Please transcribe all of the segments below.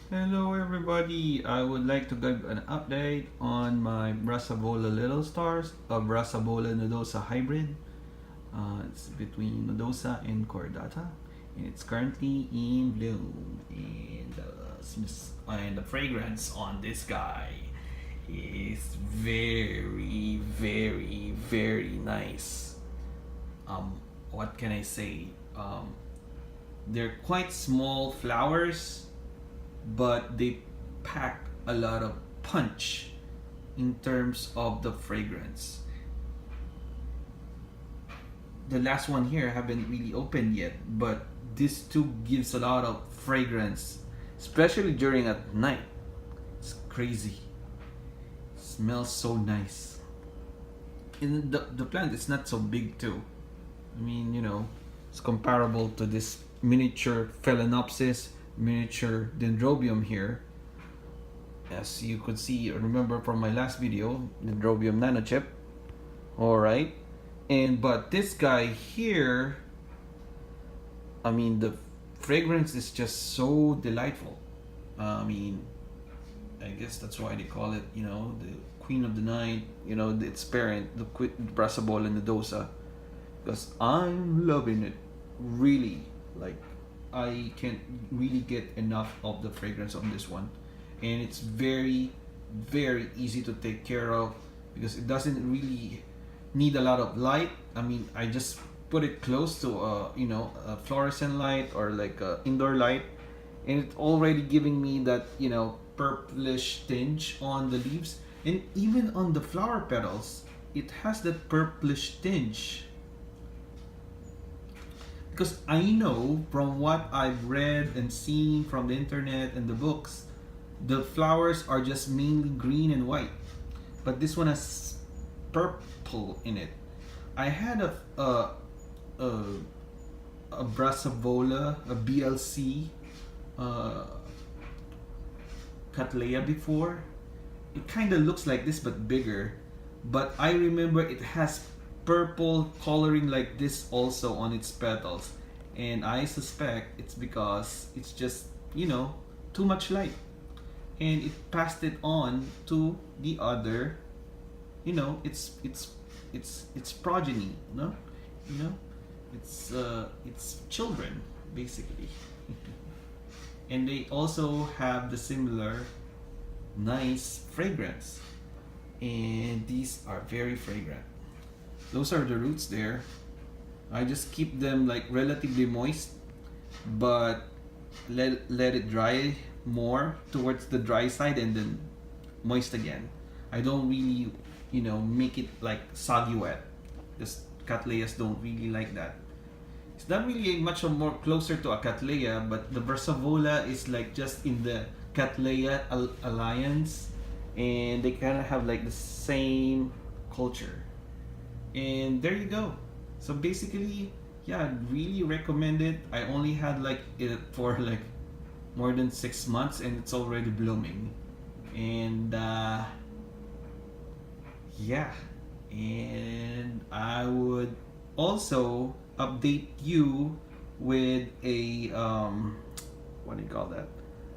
Hello everybody, I would like to give an update on my Brassavola Little stars, a Brassavola Nodosa hybrid. It's between Nodosa and cordata, and it's currently in bloom. And the fragrance on this guy is very, very, very nice. What can I say? They're quite small flowers, but they pack a lot of punch in terms of the fragrance. The last one here I haven't really opened yet, but this too gives a lot of fragrance, especially during at night. It's crazy. It smells so nice. And the plant is not so big too. I mean, it's comparable to this miniature phalaenopsis, miniature dendrobium here. As you could see, remember from my last video, dendrobium nanochip. Alright. But this guy here, I mean, the fragrance is just so delightful. I guess that's why they call it, the queen of the night, its parent, the Brassavola Nodosa, because I'm loving it, really. Like, I can't really get enough of the fragrance on this one, and it's very, very easy to take care of because it doesn't really need a lot of light. I just put it close to a fluorescent light or like a indoor light, and it's already giving me that purplish tinge on the leaves, and even on the flower petals it has that purplish tinge. Because I know from what I've read and seen from the internet and the books, the flowers are just mainly green and white, but this one has purple in it. I had a Brassavola, a BLC cattleya before. It kind of looks like this but bigger, but I remember it has purple coloring like this also on its petals, and I suspect it's because it's just too much light, and it passed it on to the other its progeny, it's children basically. And they also have the similar nice fragrance, and these are very fragrant. Those are the roots there. I just keep them like relatively moist, but let it dry more towards the dry side and then moist again. I don't really make it like soggy wet. The cattleyas don't really like that. It's not really much more closer to a cattleya, but the Brassavola is like just in the cattleya alliance, and they kind of have like the same culture. And there you go. So basically, yeah, I'd really recommend it. I only had like it for like more than 6 months, and it's already blooming. And yeah, and I would also update you with a what do you call that,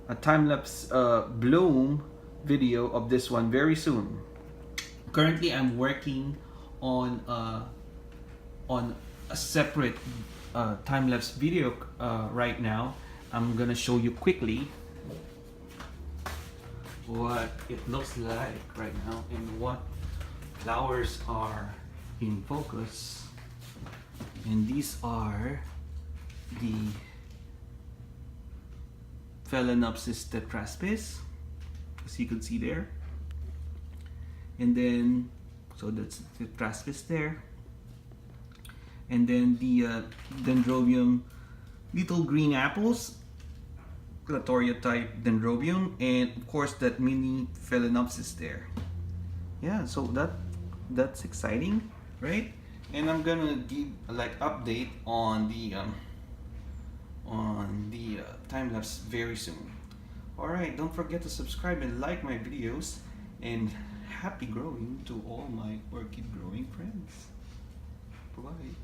a time-lapse bloom video of this one very soon. Currently I'm working on a separate time-lapse video right now. I'm gonna show you quickly what it looks like right now and what flowers are in focus. And these are the phalaenopsis tetraspis, as you can see there. And then, so that's the tetraspis there. And then the dendrobium little green apples, latouria type dendrobium, and of course that mini phalaenopsis there. Yeah, so that's exciting, right? And I'm gonna give like update on the time lapse very soon. All right, don't forget to subscribe and like my videos, and happy growing to all my orchid growing friends. Bye bye.